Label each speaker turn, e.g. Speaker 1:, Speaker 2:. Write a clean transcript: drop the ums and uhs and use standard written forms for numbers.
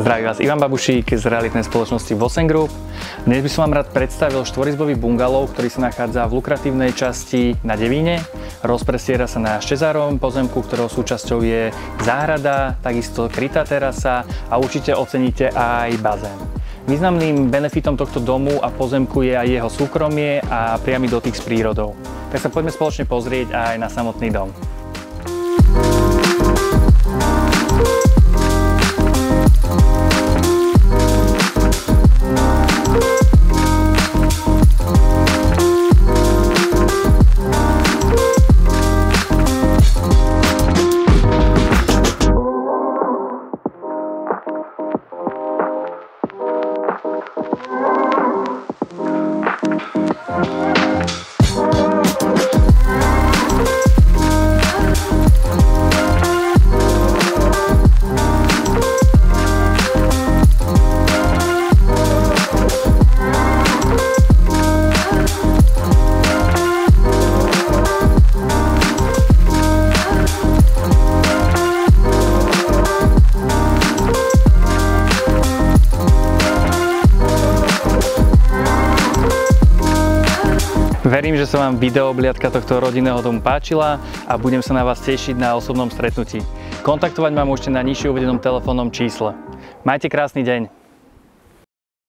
Speaker 1: Zdraví vás Ivan Babušík z realitnej spoločnosti Vossen Group. Dnes by som vám rád predstavil štvorizbový bungalov, ktorý sa nachádza v lukratívnej časti na Devíne. Rozprestiera sa na Štezárovom pozemku, ktorého súčasťou je záhrada, takisto krytá terasa a určite oceníte aj bazén. Významným benefitom tohto domu a pozemku je aj jeho súkromie a priamy dotyk s prírodou. Tak sa poďme spoločne pozrieť aj na samotný dom. Verím, že sa vám videoobliadka tohto rodinného domu páčila a budem sa na vás tešiť na osobnom stretnutí. Kontaktovať ma môžete na nižšie uvedenom telefónnom čísle. Majte krásny deň.